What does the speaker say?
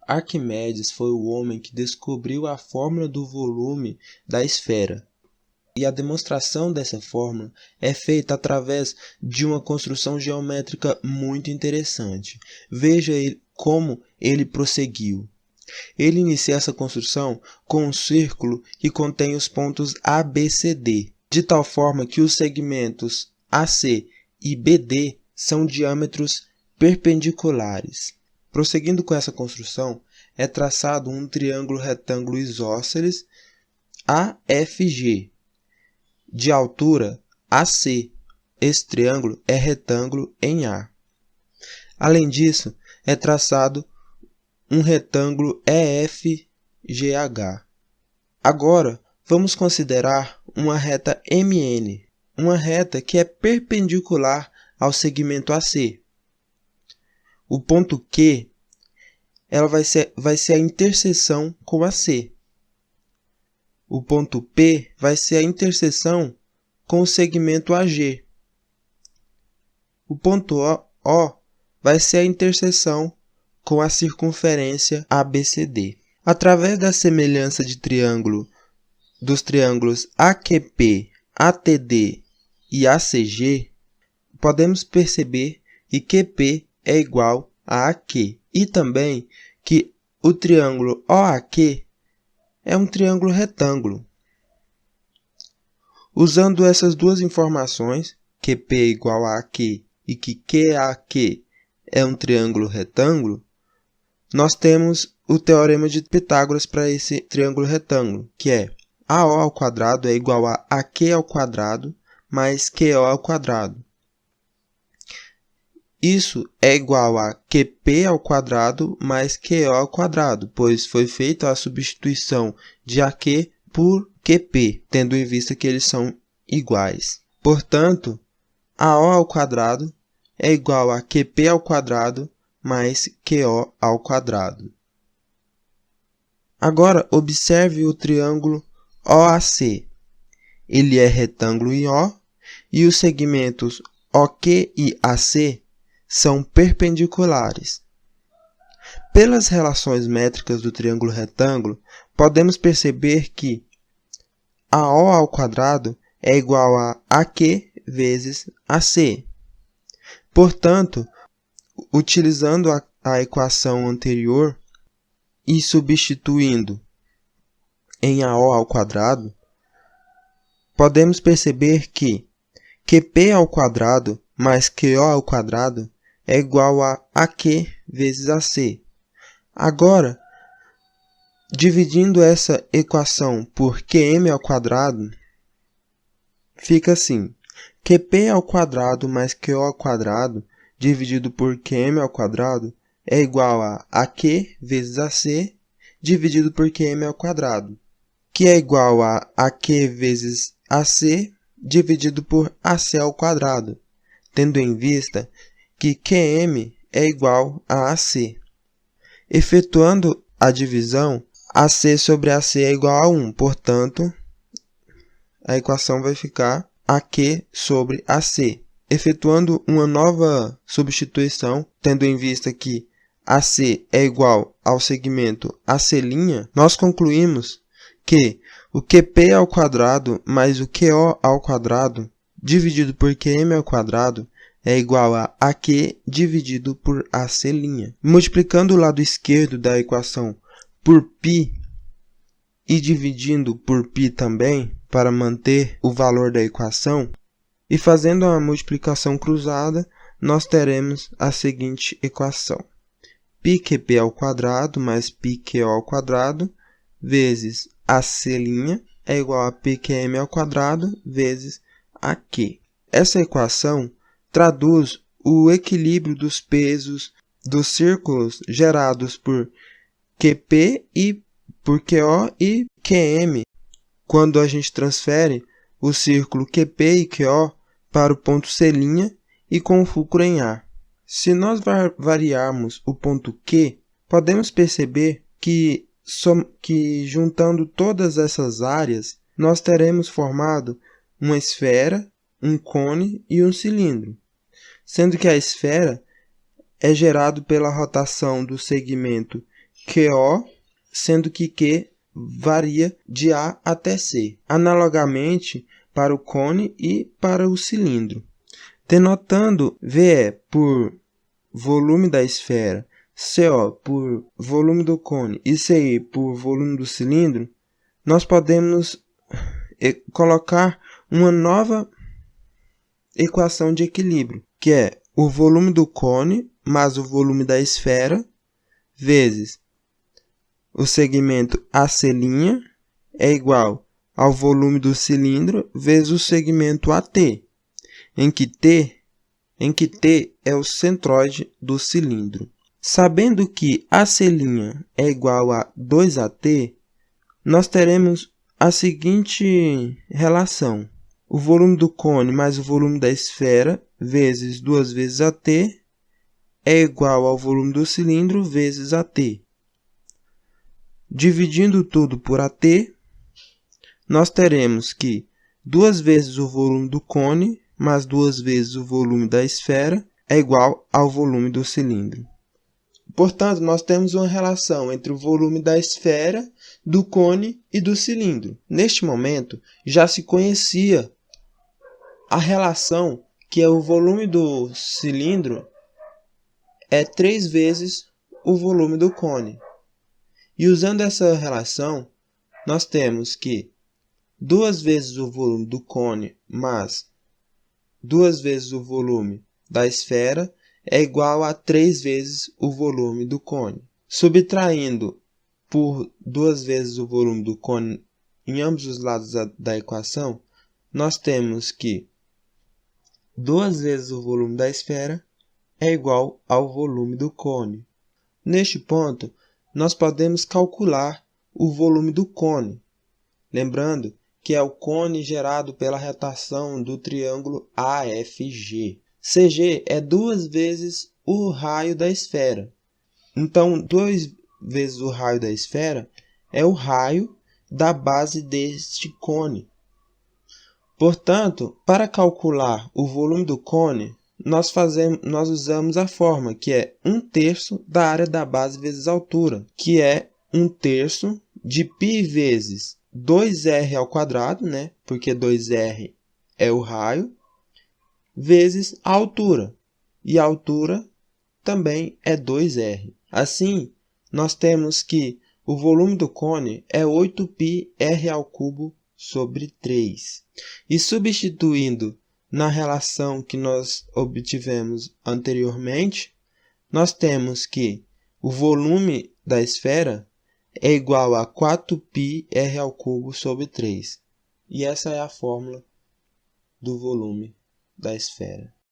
Arquimedes foi o homem que descobriu a fórmula do volume da esfera. E a demonstração dessa fórmula é feita através de uma construção geométrica muito interessante. Veja como ele prosseguiu. Ele inicia essa construção com um círculo que contém os pontos A, B, C, D, de tal forma que os segmentos AC e BD são diâmetros perpendiculares. Prosseguindo com essa construção, é traçado um triângulo retângulo isósceles AFG, de altura AC. Esse triângulo é retângulo em A. Além disso, é traçado um retângulo EFGH. Agora, vamos considerar uma reta MN, uma reta que é perpendicular ao segmento AC. O ponto Q ela vai ser a interseção com AC. O ponto P vai ser a interseção com o segmento AG. O ponto O vai ser a interseção com a circunferência ABCD. Através da semelhança de dos triângulos AQP, ATD e ACG, podemos perceber que QP é igual a AQ e também que o triângulo OAQ é um triângulo retângulo. Usando essas duas informações, QP é igual a AQ e que QAQ é um triângulo retângulo, nós temos o teorema de Pitágoras para esse triângulo retângulo, que é AO ao quadrado é igual a AQ ao quadrado mais QO ao quadrado. Isso é igual a QP ao quadrado mais QO ao quadrado, pois foi feita a substituição de AQ por QP, tendo em vista que eles são iguais. Portanto, AO ao quadrado é igual a QP ao quadrado mais QO ao quadrado. Agora, observe o triângulo OAC. Ele é retângulo em O e os segmentos OQ e AC são perpendiculares. Pelas relações métricas do triângulo retângulo, podemos perceber que AO ao quadrado é igual a AQ vezes AC. Portanto, utilizando a equação anterior e substituindo em AO ao quadrado, podemos perceber que QP ao quadrado mais QO ao quadrado é igual a AQ vezes AC. Agora, dividindo essa equação por QM ao quadrado, fica assim: QP ao quadrado mais QO ao quadrado dividido por QM ao quadrado é igual a AQ vezes AC dividido por QM ao quadrado, que é igual a AQ vezes AC dividido por AC ao quadrado, tendo em vista que QM é igual a AC. Efetuando a divisão, AC sobre AC é igual a 1, portanto, a equação vai ficar AQ sobre AC. Efetuando uma nova substituição, tendo em vista que AC é igual ao segmento AC', nós concluímos que o QP ao quadrado mais o QO ao quadrado dividido por QM ao quadrado é igual a AQ dividido por AC'. Multiplicando o lado esquerdo da equação por π e dividindo por π também para manter o valor da equação, e fazendo a multiplicação cruzada, nós teremos a seguinte equação: πQp ao quadrado mais πQo ao quadrado vezes AC' é igual a πQm ao quadrado vezes AQ. Essa equação traduz o equilíbrio dos pesos dos círculos gerados por QP e por QO e QM quando a gente transfere o círculo QP e QO para o ponto C' e com o fulcro em A. Se nós variarmos o ponto Q, podemos perceber que juntando todas essas áreas, nós teremos formado uma esfera, um cone e um cilindro, sendo que a esfera é gerada pela rotação do segmento QO, sendo que Q varia de A até C, analogamente para o cone e para o cilindro. Denotando VE por volume da esfera, CO por volume do cone e CI por volume do cilindro, nós podemos colocar uma nova equação de equilíbrio, que é o volume do cone mais o volume da esfera vezes o segmento AC' é igual ao volume do cilindro vezes o segmento AT, em que T é o centroide do cilindro. Sabendo que AC' é igual a 2AT, nós teremos a seguinte relação. O volume do cone mais o volume da esfera vezes 2 vezes AT é igual ao volume do cilindro vezes AT. Dividindo tudo por AT, nós teremos que 2 vezes o volume do cone mais 2 vezes o volume da esfera é igual ao volume do cilindro. Portanto, nós temos uma relação entre o volume da esfera, do cone e do cilindro. Neste momento, já se conhecia a relação que é o volume do cilindro é 3 vezes o volume do cone. E usando essa relação, nós temos que 2 vezes o volume do cone mais 2 vezes o volume da esfera é igual a 3 vezes o volume do cone. Subtraindo por 2 vezes o volume do cone em ambos os lados da equação, nós temos que 2 vezes o volume da esfera é igual ao volume do cone. Neste ponto, nós podemos calcular o volume do cone, lembrando que é o cone gerado pela retação do triângulo AFG. CG é 2 vezes o raio da esfera. Então, 2 vezes o raio da esfera é o raio da base deste cone. Portanto, para calcular o volume do cone, nós usamos a fórmula, que é 1/3 da área da base vezes a altura, que é 1/3 de π vezes 2r ao quadrado, né? Porque 2r é o raio, vezes a altura. E a altura também é 2r. Assim, nós temos que o volume do cone é 8πr² sobre 3. E substituindo na relação que nós obtivemos anteriormente, nós temos que o volume da esfera é igual a 4πr³ sobre 3. E essa é a fórmula do volume da esfera.